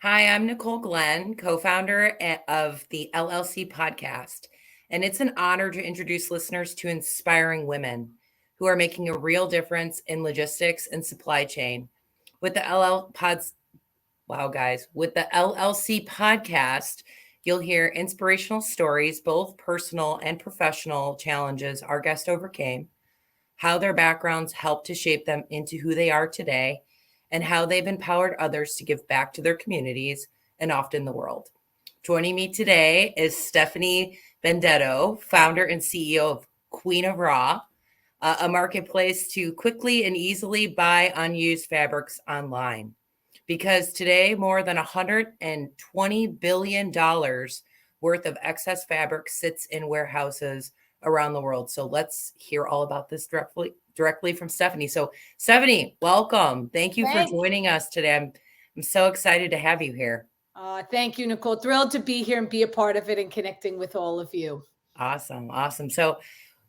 Hi, I'm Nicole Glenn, co-founder of the LLC podcast, and it's an honor to introduce listeners to inspiring women who are making a real difference in logistics and supply chain. With the with the LLC podcast, you'll hear inspirational stories, both personal and professional challenges our guest overcame, how their backgrounds helped to shape them into who they are today, and how they've empowered others to give back to their communities and often the world. Joining me today is Stephanie Benedetto, founder and CEO of Queen of Raw, a marketplace to quickly and easily buy unused fabrics online. Because today, more than $120 billion worth of excess fabric sits in warehouses around the world. So let's hear all about this directly from Stephanie. So Stephanie, welcome. Thank you for joining us today. I'm so excited to have you here. Thank you, Nicole. Thrilled to be here and be a part of it and connecting with all of you. Awesome. So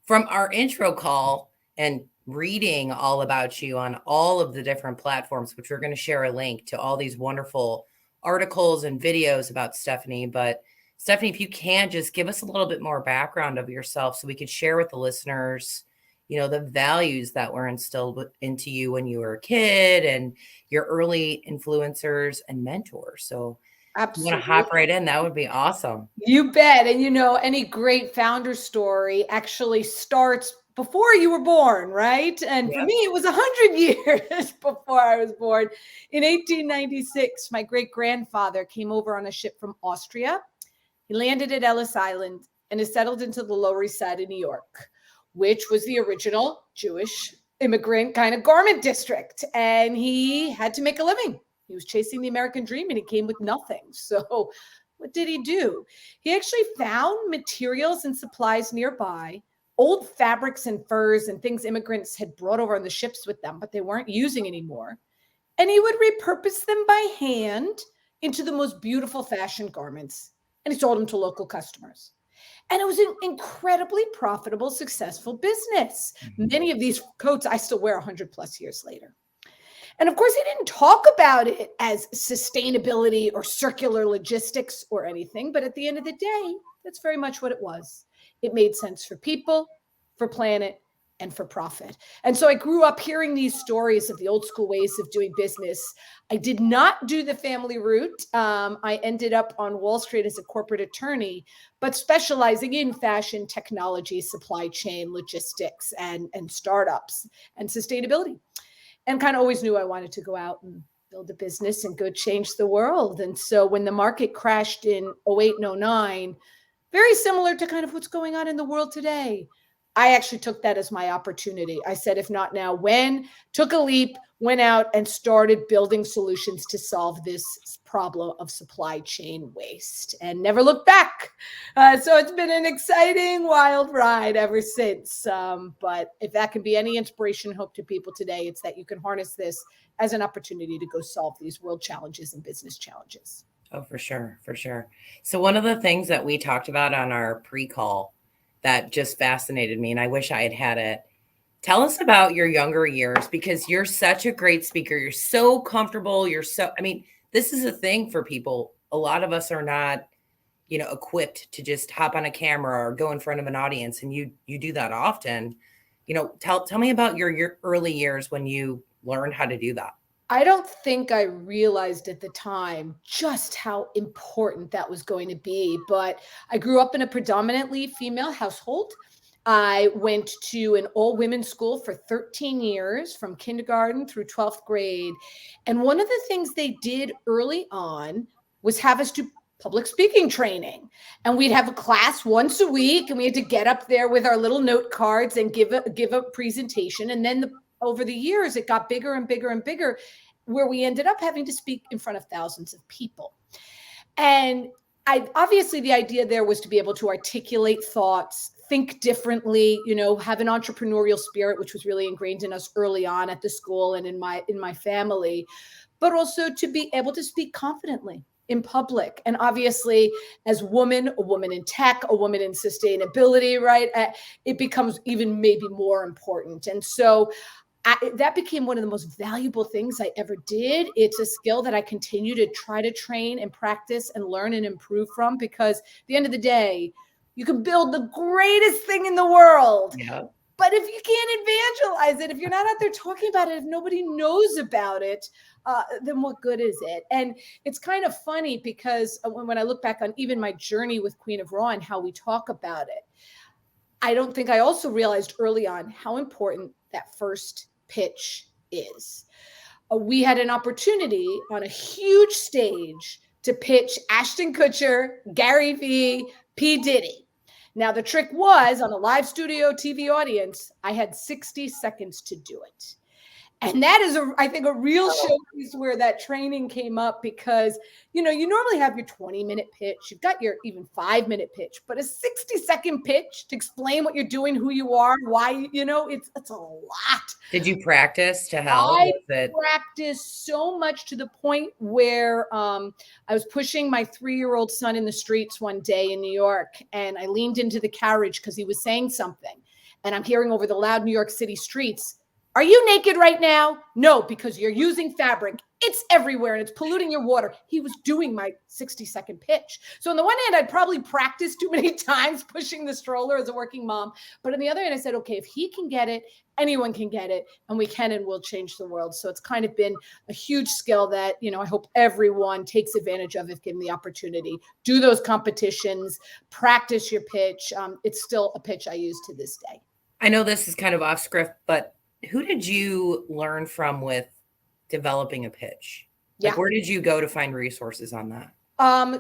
from our intro call and reading all about you on all of the different platforms, which we're going to share a link to all these wonderful articles and videos about Stephanie. But Stephanie, if you can just give us a little bit more background of yourself so we could share with the listeners, the values that were instilled into you when you were a kid and your early influencers and mentors. So Absolutely. You want to hop right in? That would be awesome. You bet. And any great founder story actually starts before you were born, right? And for me, it was 100 years before I was born. In 1896, my great-grandfather came over on a ship from Austria. He landed at Ellis Island and is settled into the Lower East Side of New York, which was the original Jewish immigrant kind of garment district. And he had to make a living. He was chasing the American dream and he came with nothing. So what did he do? He actually found materials and supplies nearby, old fabrics and furs and things immigrants had brought over on the ships with them, but they weren't using anymore. And he would repurpose them by hand into the most beautiful fashion garments. And he sold them to local customers. And it was an incredibly profitable, successful business. Many of these coats I still wear 100 plus years later. And of course, he didn't talk about it as sustainability or circular logistics or anything. But at the end of the day, that's very much what it was. It made sense for people, for planet, and for profit. And so I grew up hearing these stories of the old school ways of doing business. I did not do the family route. I ended up on Wall Street as a corporate attorney, but specializing in fashion, technology, supply chain, logistics, and startups and sustainability. And kind of always knew I wanted to go out and build a business and go change the world. And so when the market crashed in 08 and 09, very similar to kind of what's going on in the world today, I actually took that as my opportunity. I said, if not now, when? Took a leap, went out and started building solutions to solve this problem of supply chain waste and never looked back. So it's been an exciting, wild ride ever since. But if that can be any inspiration and hope to people today, it's that you can harness this as an opportunity to go solve these world challenges and business challenges. Oh, for sure. So one of the things that we talked about on our pre-call that just fascinated me, and I wish I had had it. Tell us about your younger years, because you're such a great speaker. You're so comfortable. This is a thing for people. A lot of us are not, equipped to just hop on a camera or go in front of an audience. And you do that often. Tell me about your early years when you learned how to do that. I don't think I realized at the time just how important that was going to be, but I grew up in a predominantly female household. I went to an all-women school for 13 years, from kindergarten through 12th grade. And one of the things they did early on was have us do public speaking training. And we'd have a class once a week, and we had to get up there with our little note cards and give a presentation. And then over the years, it got bigger and bigger and bigger, where we ended up having to speak in front of thousands of people. And obviously the idea there was to be able to articulate thoughts, think differently, have an entrepreneurial spirit, which was really ingrained in us early on at the school and in my family, but also to be able to speak confidently in public. And obviously, as a woman in tech, a woman in sustainability, right? It becomes even maybe more important. And so that became one of the most valuable things I ever did. It's a skill that I continue to try to train and practice and learn and improve from, because at the end of the day, you can build the greatest thing in the world. Yeah. But if you can't evangelize it, if you're not out there talking about it, if nobody knows about it, then what good is it? And it's kind of funny because when I look back on even my journey with Queen of Raw and how we talk about it, I don't think I also realized early on how important that first pitch is. We had an opportunity on a huge stage to pitch Ashton Kutcher, Gary Vee, P. Diddy. Now, the trick was on a live studio TV audience, I had 60 seconds to do it. And that is, I think, a real showcase where that training came up, because, you normally have your 20-minute pitch. You've got your even 5-minute pitch, but a 60-second pitch to explain what you're doing, who you are, why, it's a lot. Did you practice to help? I practiced so much to the point where I was pushing my 3-year-old son in the streets one day in New York, and I leaned into the carriage because he was saying something. And I'm hearing over the loud New York City streets, "Are you naked right now?" "No, because you're using fabric. It's everywhere and it's polluting your water." He was doing my 60-second pitch. So on the one hand, I'd probably practiced too many times pushing the stroller as a working mom. But on the other hand, I said, okay, if he can get it, anyone can get it, and we can and will change the world. So it's kind of been a huge skill that, I hope everyone takes advantage of if given the opportunity. Do those competitions, practice your pitch. It's still a pitch I use to this day. I know this is kind of off script, but who did you learn from with developing a pitch? Like, where did you go to find resources on that?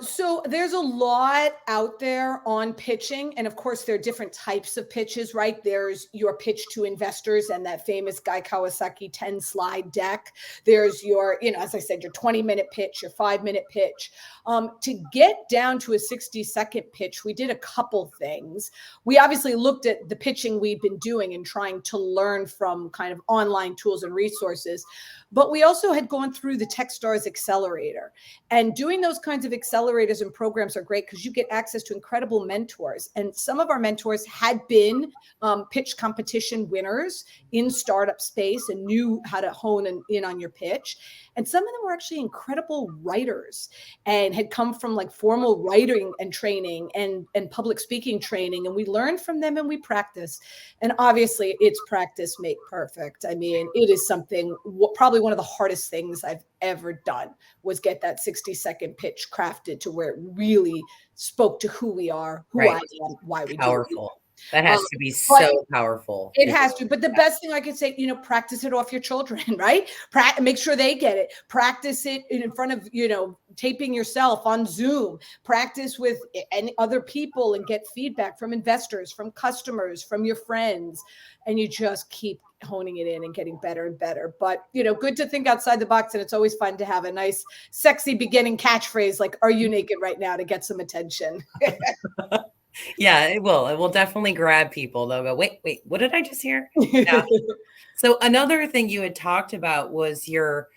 So there's a lot out there on pitching. And of course, there are different types of pitches, right? There's your pitch to investors and that famous Guy Kawasaki 10-slide deck. There's your, as I said, your 20-minute pitch, your 5-minute pitch. To get down to a 60-second pitch, we did a couple things. We obviously looked at the pitching we'd been doing and trying to learn from kind of online tools and resources. But we also had gone through the Techstars Accelerator, and doing those kinds of accelerators and programs are great because you get access to incredible mentors. And some of our mentors had been pitch competition winners in startup space and knew how to hone in on your pitch. And some of them were actually incredible writers and had come from like formal writing and training and public speaking training. And we learned from them and we practiced. And obviously it's practice make perfect. I mean, it is something, probably one of the hardest things I've ever done was get that 60-second pitch crafted to where it really spoke to who we are, who I am, why we do it. Powerful. That has to be so powerful. It has to. But the best thing I could say, practice it off your children, right? Make sure they get it. Practice it in front of, taping yourself on Zoom. Practice with any other people and get feedback from investors, from customers, from your friends. And you just keep honing it in and getting better and better. But, good to think outside the box. And it's always fun to have a nice, sexy beginning catchphrase like, "Are you naked right now?" to get some attention. Yeah, it will. It will definitely grab people. They'll go, wait, what did I just hear? Yeah. So another thing you had talked about was your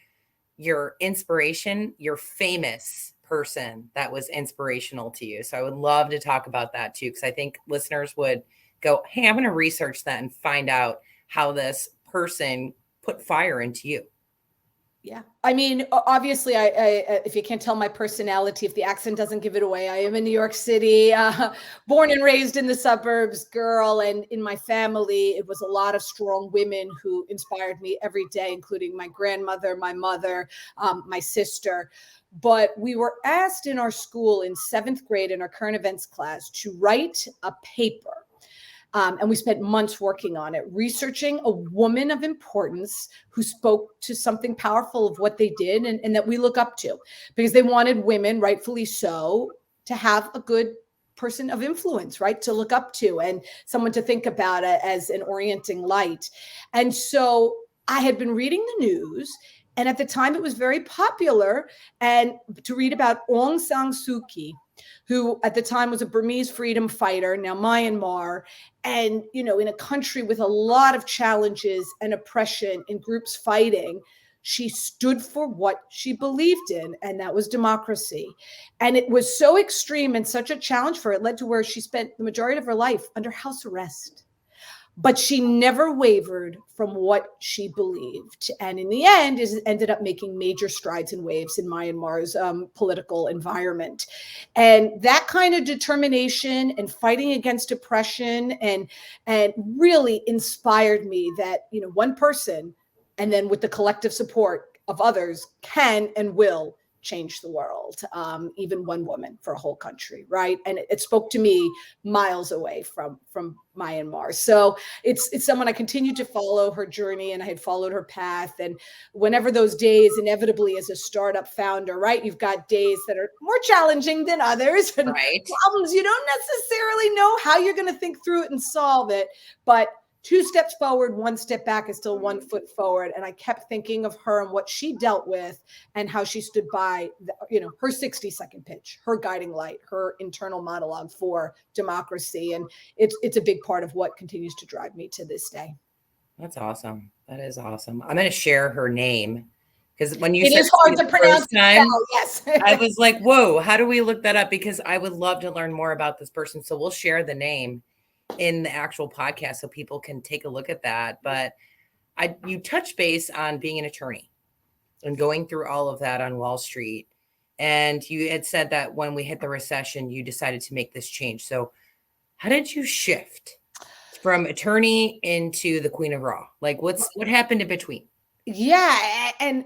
inspiration, your famous person that was inspirational to you. So I would love to talk about that too, because I think listeners would go, hey, I'm going to research that and find out how this person put fire into you. Yeah. I mean, obviously, I if you can't tell my personality, if the accent doesn't give it away, I am in New York City, born and raised in the suburbs, girl. And in my family, it was a lot of strong women who inspired me every day, including my grandmother, my mother, my sister. But we were asked in our school in 7th grade in our current events class to write a paper. And we spent months working on it, researching a woman of importance who spoke to something powerful of what they did and that we look up to, because they wanted women, rightfully so, to have a good person of influence, right? To look up to and someone to think about it as an orienting light. And so I had been reading the news, and at the time it was very popular and to read about Aung San Suu Kyi, who at the time was a Burmese freedom fighter, now Myanmar, and, in a country with a lot of challenges and oppression and groups fighting, she stood for what she believed in, and that was democracy. And it was so extreme and such a challenge for her, it led to where she spent the majority of her life under house arrest. but she never wavered from what she believed. And in the end, ended up making major strides and waves in Myanmar's political environment. And that kind of determination and fighting against oppression and really inspired me that, one person, and then with the collective support of others, can and will change the world, even one woman for a whole country, right? And it spoke to me miles away from Myanmar. So it's someone I continue to follow her journey, and I had followed her path. And whenever those days, inevitably as a startup founder, right, you've got days that are more challenging than others, and problems you don't necessarily know how you're going to think through it and solve it, but 2 steps forward, 1 step back is still 1 foot forward. And I kept thinking of her and what she dealt with and how she stood by, her 60-second pitch, her guiding light, her internal monologue for democracy. And it's a big part of what continues to drive me to this day. That's awesome. That is awesome. I'm going to share her name because when you said it is hard to pronounce time, yes. I was like, whoa, how do we look that up? Because I would love to learn more about this person. So we'll share the name in the actual podcast so people can take a look at that. But you touched base on being an attorney and going through all of that on Wall Street. And you had said that when we hit the recession, you decided to make this change. So how did you shift from attorney into the Queen of Raw? Like what happened in between? Yeah. And,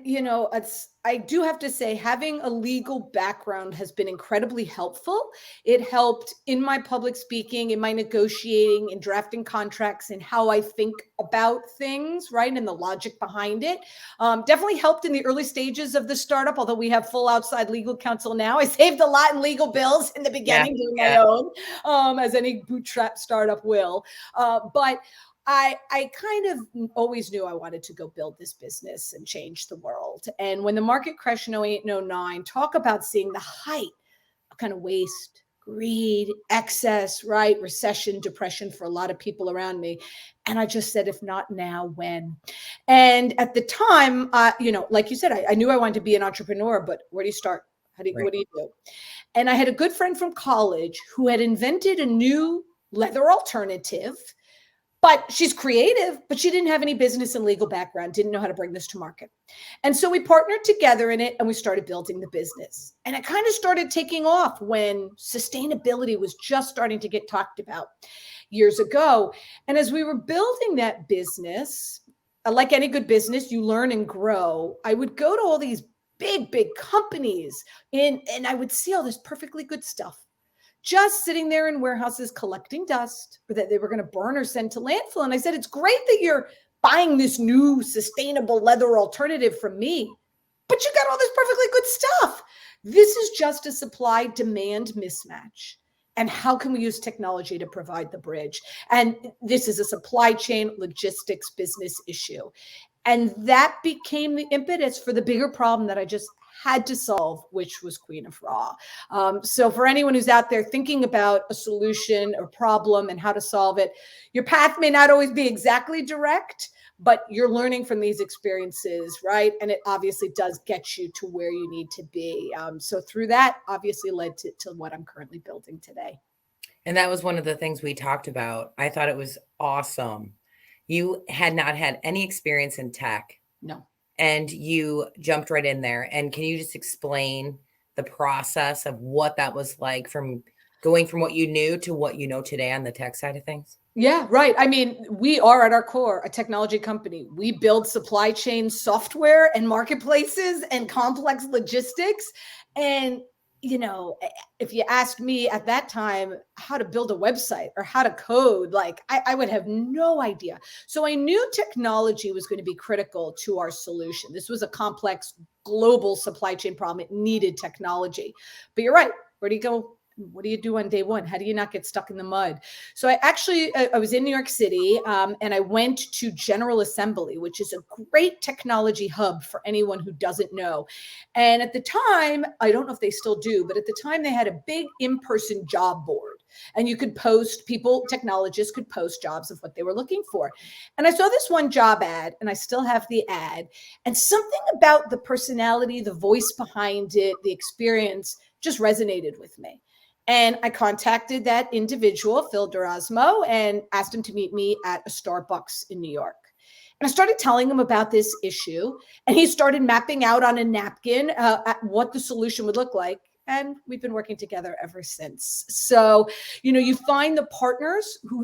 I do have to say, having a legal background has been incredibly helpful. It helped in my public speaking, in my negotiating, in drafting contracts, and how I think about things, right? And the logic behind it. Definitely helped in the early stages of the startup, although we have full outside legal counsel now. I saved a lot in legal bills in the beginning, doing my own, as any bootstrap startup will. But I kind of always knew I wanted to go build this business and change the world. And when the market crashed in 08 and 09, talk about seeing the height of kind of waste, greed, excess, right? Recession, depression for a lot of people around me. And I just said, if not now, when? And at the time, like you said, I knew I wanted to be an entrepreneur, but where do you start? What do you do? And I had a good friend from college who had invented a new leather alternative. But she's creative, but she didn't have any business and legal background, didn't know how to bring this to market. And so we partnered together in it and we started building the business. And it kind of started taking off when sustainability was just starting to get talked about years ago. And as we were building that business, like any good business, you learn and grow. I would go to all these big companies and I would see all this perfectly good stuff just sitting there in warehouses collecting dust, or that they were going to burn or send to landfill. And I said, it's great that you're buying this new sustainable leather alternative from me, but you got all this perfectly good stuff. This is just a supply-demand mismatch. And how can we use technology to provide the bridge? And this is a supply chain logistics business issue. And that became the impetus for the bigger problem that I just had to solve, which was Queen of Raw. So for anyone who's out there thinking about a solution or problem and how to solve it, your path may not always be exactly direct, but you're learning from these experiences, right? And it obviously does get you to where you need to be. So through that, obviously led to what I'm currently building today. And that was one of the things we talked about. I thought it was awesome. You had not had any experience in tech. No. And you jumped right in there. And can you just explain the process of what that was like from going from what you knew to what you know today on the tech side of things? Yeah, right. I mean, we are at our core a technology company. We build supply chain software and marketplaces and complex logistics. And if you asked me at that time how to build a website or how to code, like I would have no idea. So I knew technology was going to be critical to our solution. This was a complex global supply chain problem. It needed technology. But you're right. Where do you go? What do you do on day one? How do you not get stuck in the mud? So I was in New York City and I went to General Assembly, which is a great technology hub for anyone who doesn't know. And at the time, I don't know if they still do, but at the time they had a big in-person job board and you could post, technologists could post jobs of what they were looking for. And I saw this one job ad and I still have the ad, and something about the personality, the voice behind it, the experience just resonated with me. And I contacted that individual, Phil Durasmo, and asked him to meet me at a Starbucks in New York. And I started telling him about this issue, and he started mapping out on a napkin at what the solution would look like. And we've been working together ever since. So, you find the partners who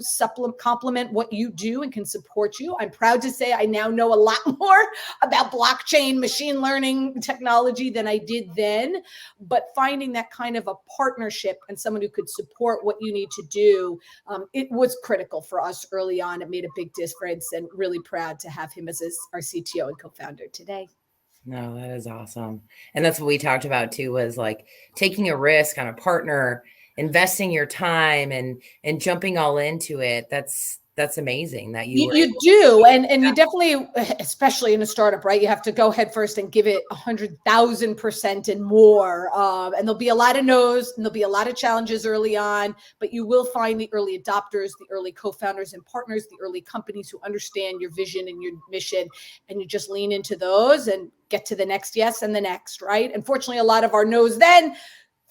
complement what you do and can support you. I'm proud to say I now know a lot more about blockchain, machine learning technology than I did then. But finding that kind of a partnership and someone who could support what you need to do, it was critical for us early on. It made a big difference, and really proud to have him as our CTO and co-founder today. No, that is awesome. And that's what we talked about too, was like taking a risk on a partner, investing your time and jumping all into it. That's amazing that you do. And you definitely, especially in a startup, right? You have to go head first and give it 100,000% and more. And there'll be a lot of no's and there'll be a lot of challenges early on, but you will find the early adopters, the early co-founders and partners, the early companies who understand your vision and your mission. And you just lean into those and get to the next yes and the next, right? Unfortunately, a lot of our no's then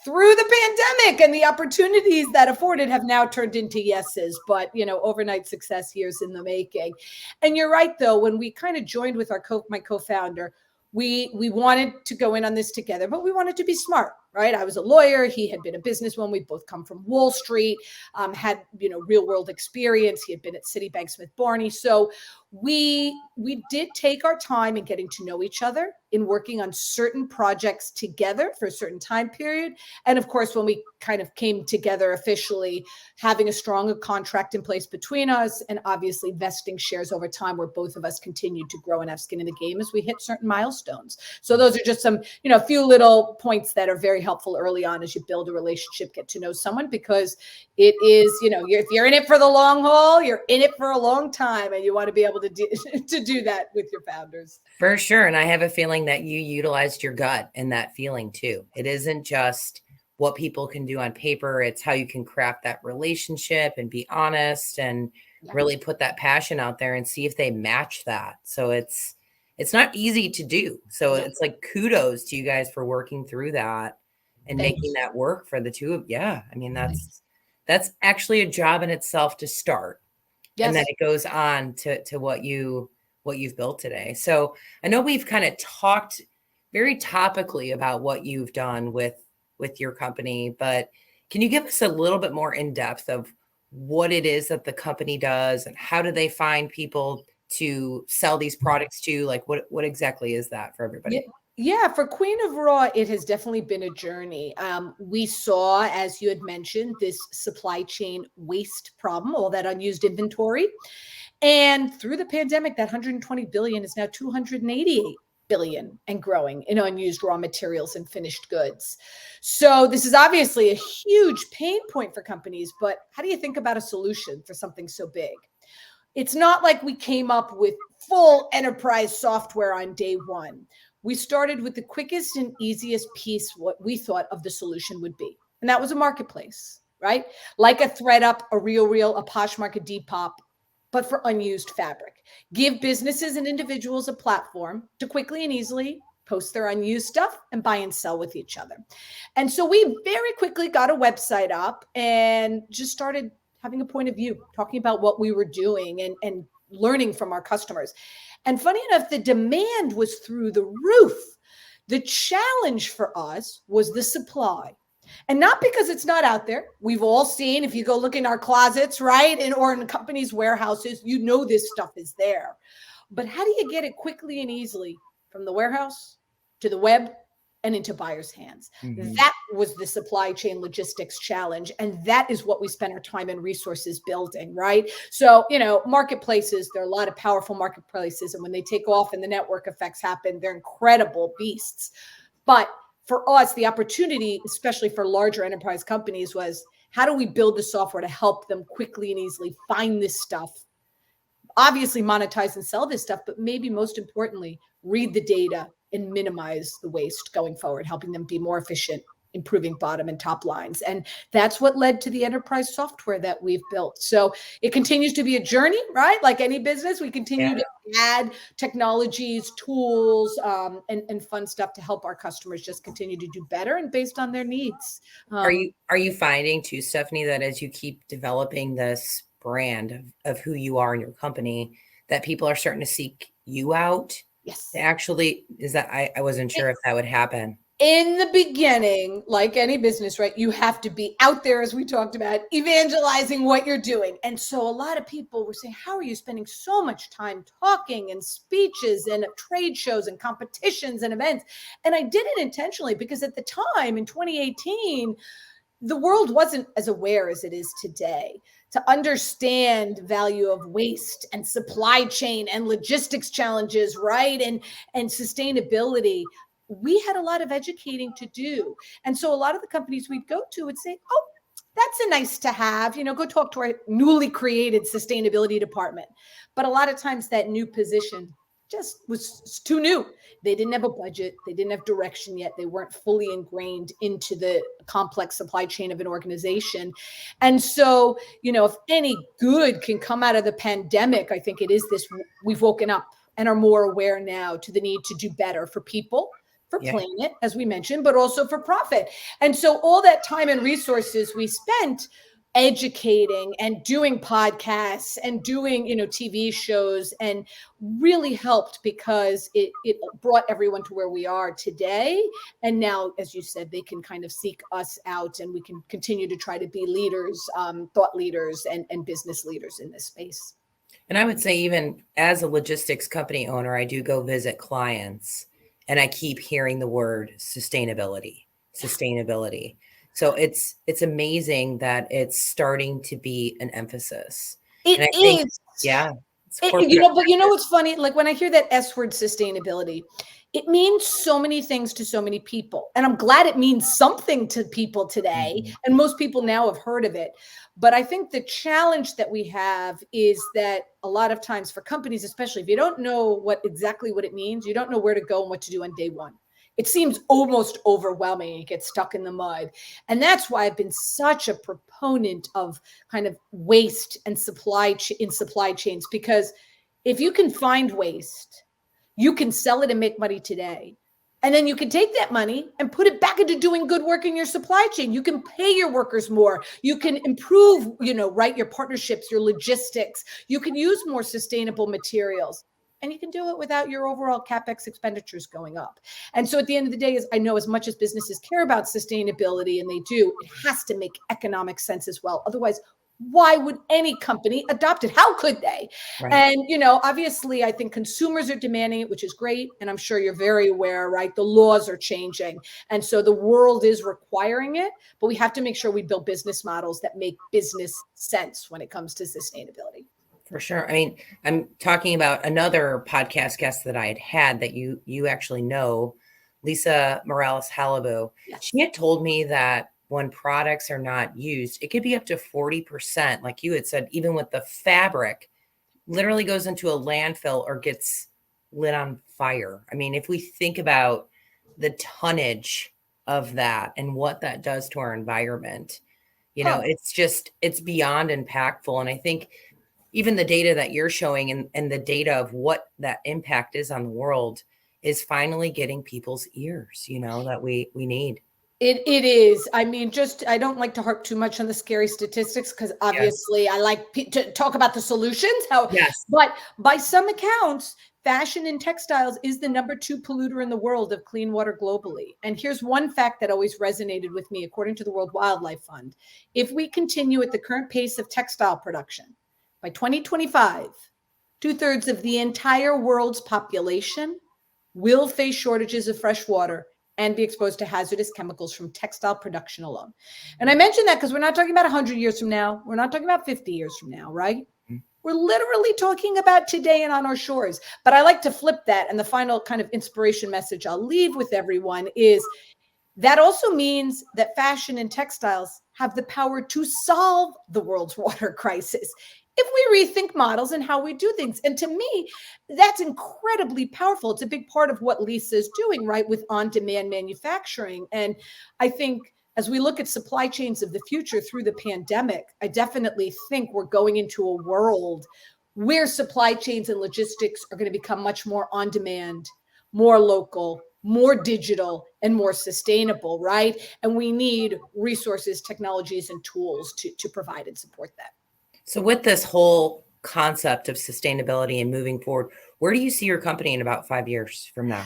through the pandemic and the opportunities that afforded have now turned into yeses, but overnight success years in the making. And you're right, though, when we kind of joined with my co-founder, we wanted to go in on this together, but we wanted to be smart, right? I was a lawyer. He had been a businessman. We both come from Wall Street, had, real world experience. He had been at Citibank, Smith Barney. So we did take our time in getting to know each other, in working on certain projects together for a certain time period. And of course, when we kind of came together officially, having a strong contract in place between us, and obviously vesting shares over time where both of us continued to grow and have skin in the game as we hit certain milestones. So those are just some, a few little points that are very helpful early on as you build a relationship, get to know someone, because it is, if you're in it for the long haul, you're in it for a long time, and you want to be able to do that with your founders. For sure. And I have a feeling that you utilized your gut in that feeling too. It isn't just what people can do on paper. It's how you can craft that relationship and be honest and really put that passion out there and see if they match that. So it's not easy to do. So it's like kudos to you guys for working through that and making that work for the two of you. Yeah. I mean, that's actually a job in itself to start. Yes. And then it goes on to what you've built today. So I know we've kind of talked very topically about what you've done with your company, but can you give us a little bit more in depth of what it is that the company does and how do they find people to sell these products to? Like what exactly is that for everybody? Yeah, for Queen of Raw, it has definitely been a journey. We saw, as you had mentioned, this supply chain waste problem, all that unused inventory. And through the pandemic, that 120 billion is now 288 billion and growing in unused raw materials and finished goods. So this is obviously a huge pain point for companies, but how do you think about a solution for something so big? It's not like we came up with full enterprise software on day one. We started with the quickest and easiest piece, what we thought of the solution would be. And that was a marketplace, right? Like a ThreadUp, a RealReal, a Poshmark, a Depop, but for unused fabric. Give businesses and individuals a platform to quickly and easily post their unused stuff and buy and sell with each other. And so we very quickly got a website up and just started having a point of view, talking about what we were doing and learning from our customers. And funny enough, the demand was through the roof. The challenge for us was the supply. And not because it's not out there. We've all seen, if you go look in our closets, right? Or in companies' warehouses, this stuff is there. But how do you get it quickly and easily from the warehouse to the web and into buyers' hands? Mm-hmm. That was the supply chain logistics challenge. And that is what we spent our time and resources building, right? So, marketplaces, there are a lot of powerful marketplaces. And when they take off and the network effects happen, they're incredible beasts. But for us, the opportunity, especially for larger enterprise companies, was how do we build the software to help them quickly and easily find this stuff, obviously monetize and sell this stuff, but maybe most importantly, read the data and minimize the waste going forward, helping them be more efficient improving bottom and top lines. And that's what led to the enterprise software that we've built. So it continues to be a journey, right? Like any business, we continue to add technologies, tools, and fun stuff to help our customers just continue to do better and based on their needs. Are you finding too, Stephanie, that as you keep developing this brand of who you are in your company, that people are starting to seek you out? Yes. Actually, is that I wasn't sure if that would happen. In the beginning, like any business, right, you have to be out there, as we talked about, evangelizing what you're doing. And so a lot of people were saying, how are you spending so much time talking and speeches and trade shows and competitions and events? And I did it intentionally because at the time in 2018, the world wasn't as aware as it is today to understand value of waste and supply chain and logistics challenges, right? And sustainability. We had a lot of educating to do. And so a lot of the companies we'd go to would say, oh, that's a nice to have, go talk to our newly created sustainability department. But a lot of times that new position just was too new. They didn't have a budget. They didn't have direction yet. They weren't fully ingrained into the complex supply chain of an organization. And so, if any good can come out of the pandemic, I think it is this: we've woken up and are more aware now to the need to do better for people, for planet, as we mentioned, but also for profit. And so all that time and resources we spent educating and doing podcasts and doing, TV shows, and really helped because it brought everyone to where we are today. And now, as you said, they can kind of seek us out and we can continue to try to be leaders, thought leaders and business leaders in this space. And I would say even as a logistics company owner, I do go visit clients and I keep hearing the word sustainability. So it's amazing that it's starting to be an emphasis. It and I is. think, yeah. But what's funny? Like when I hear that S word, sustainability, it means so many things to so many people. And I'm glad it means something to people today. Mm-hmm. And most people now have heard of it. But I think the challenge that we have is that a lot of times for companies, especially if you don't know exactly what it means, you don't know where to go and what to do on day one. It seems almost overwhelming. You get stuck in the mud. And that's why I've been such a proponent of kind of waste and supply chains, because if you can find waste, you can sell it and make money today. And then you can take that money and put it back into doing good work in your supply chain. You can pay your workers more. You can improve, your partnerships, your logistics. You can use more sustainable materials. And you can do it without your overall CapEx expenditures going up. And so at the end of the day, I know as much as businesses care about sustainability, and they do, it has to make economic sense as well. Otherwise, why would any company adopt it? How could they? Right. And, obviously, I think consumers are demanding it, which is great. And I'm sure you're very aware, right? The laws are changing. And so the world is requiring it. But we have to make sure we build business models that make business sense when it comes to sustainability. For sure. I mean, I'm talking about another podcast guest that I had that you actually know, Lisa Morales-Halibu. Yes. She had told me that when products are not used, it could be up to 40%. Like you had said, even with the fabric, literally goes into a landfill or gets lit on fire. I mean, if we think about the tonnage of that and what that does to our environment, it's beyond impactful. And I think even the data that you're showing and the data of what that impact is on the world is finally getting people's ears, that we need. It is. I mean, I don't like to harp too much on the scary statistics because obviously I like to talk about the solutions. But by some accounts, fashion and textiles is the number 2 polluter in the world of clean water globally. And here's one fact that always resonated with me, according to the World Wildlife Fund. If we continue at the current pace of textile production, by 2025, 2/3 of the entire world's population will face shortages of fresh water and be exposed to hazardous chemicals from textile production alone. And I mention that because we're not talking about 100 years from now. We're not talking about 50 years from now, right? Mm-hmm. We're literally talking about today and on our shores. But I like to flip that. And the final kind of inspiration message I'll leave with everyone is that also means that fashion and textiles have the power to solve the world's water crisis. if we rethink models and how we do things. And to me, that's incredibly powerful. It's a big part of what Lisa's doing, right, with on-demand manufacturing. And I think as we look at supply chains of the future through the pandemic, I definitely think we're going into a world where supply chains and logistics are going to become much more on demand, more local, more digital, and more sustainable, right? And we need resources, technologies, and tools to provide and support that. So with this whole concept of sustainability and moving forward, where do you see your company in about 5 years from now?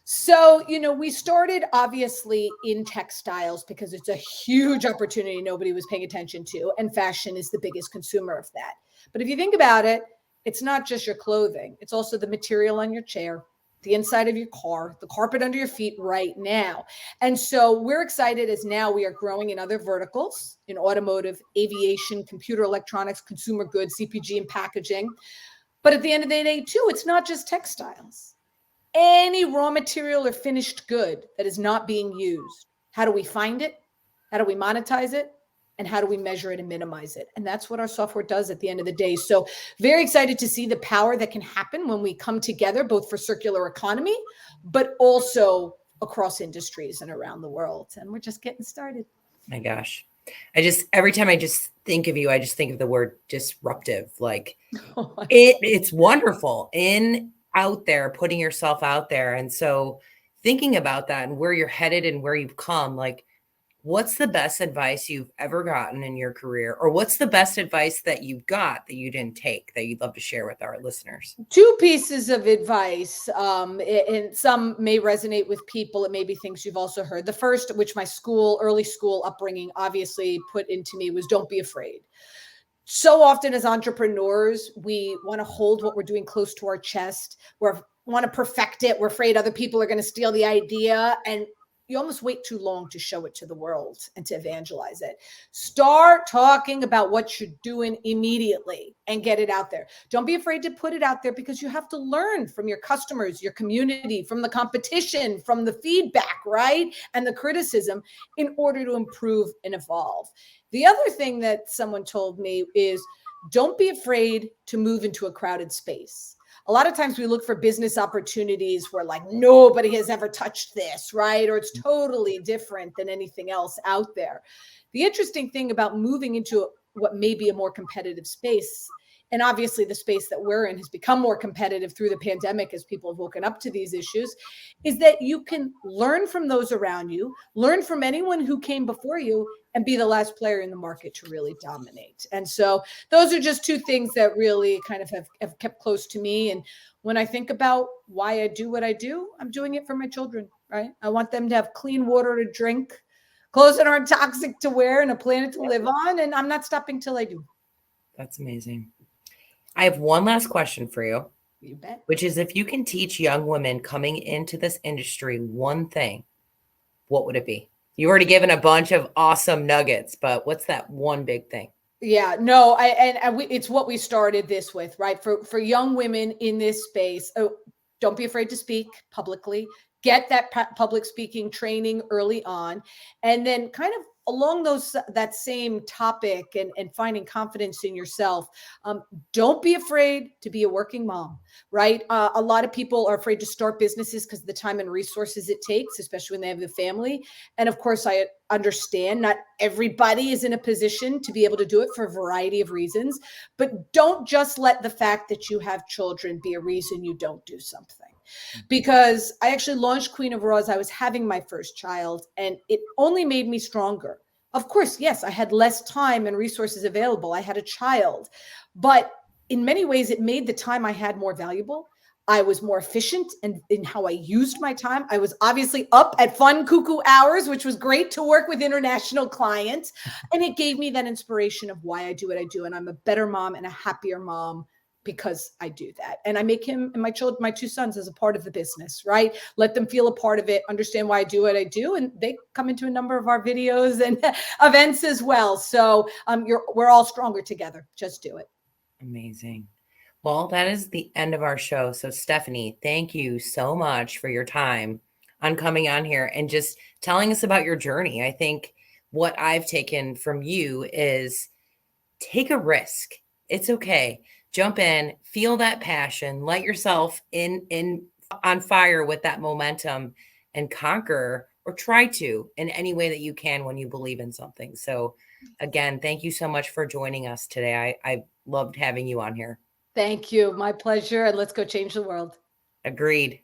So, we started obviously in textiles because it's a huge opportunity nobody was paying attention to, and fashion is the biggest consumer of that. But if you think about it, it's not just your clothing, it's also the material on your chair, the inside of your car, the carpet under your feet right now. And so we're excited as now we are growing in other verticals in automotive, aviation, computer electronics, consumer goods, CPG, and packaging. But at the end of the day, too, it's not just textiles. Any raw material or finished good that is not being used. How do we find it? How do we monetize it? And how do we measure it and minimize it? And that's what our software does at the end of the day. So very excited to see the power that can happen when we come together, both for circular economy, but also across industries and around the world. And we're just getting started. My gosh. Every time I just think of you, I just think of the word disruptive. Like it's wonderful out there, putting yourself out there. And so thinking about that and where you're headed and where you've come, like, what's the best advice you've ever gotten in your career? Or what's the best advice that you got that you didn't take that you'd love to share with our listeners? 2 pieces of advice, and some may resonate with people. It may be things you've also heard. The first, which my early school upbringing obviously put into me, was don't be afraid. So often as entrepreneurs, we want to hold what we're doing close to our chest. We want to perfect it. We're afraid other people are going to steal the idea. And you almost wait too long to show it to the world and to evangelize it. Start talking about what you're doing immediately and get it out there. Don't be afraid to put it out there because you have to learn from your customers, your community, from the competition, from the feedback, right? And the criticism in order to improve and evolve. The other thing that someone told me is don't be afraid to move into a crowded space. A lot of times we look for business opportunities where like nobody has ever touched this, right? Or it's totally different than anything else out there. The interesting thing about moving into what may be a more competitive space, and obviously the space that we're in has become more competitive through the pandemic as people have woken up to these issues, is that you can learn from those around you, learn from anyone who came before you, and be the last player in the market to really dominate. And so those are just 2 things that really kind of have kept close to me. And when I think about why I do what I do, I'm doing it for my children, right? I want them to have clean water to drink, clothes that aren't toxic to wear, and a planet to live on. And I'm not stopping till I do. That's amazing. I have one last question for you. You bet. Which is, if you can teach young women coming into this industry one thing, what would it be? You already given a bunch of awesome nuggets, but what's that one big thing? Yeah, no, it's what we started this with, right? For young women in this space, don't be afraid to speak publicly. Get that public speaking training early on, and then kind of along that same topic and finding confidence in yourself. Don't be afraid to be a working mom, right? A lot of people are afraid to start businesses because of the time and resources it takes, especially when they have a family. And of course, I understand not everybody is in a position to be able to do it for a variety of reasons, but don't just let the fact that you have children be a reason you don't do something. Because I actually launched Queen of Raws. I was having my first child, and it only made me stronger. Of course, yes, I had less time and resources available. I had a child, but in many ways, it made the time I had more valuable. I was more efficient in how I used my time. I was obviously up at fun cuckoo hours, which was great to work with international clients. And it gave me that inspiration of why I do what I do. And I'm a better mom and a happier mom because I do that. And I make him and my 2 sons as a part of the business, right? Let them feel a part of it, understand why I do what I do. And they come into a number of our videos and events as well. So we're all stronger together. Just do it. Amazing. Well, that is the end of our show. So Stephanie, thank you so much for your time on coming on here and just telling us about your journey. I think what I've taken from you is take a risk. It's okay. Jump in, feel that passion, light yourself on fire with that momentum, and conquer, or try to, in any way that you can when you believe in something. So again, thank you so much for joining us today. I loved having you on here. Thank you. My pleasure. And let's go change the world. Agreed.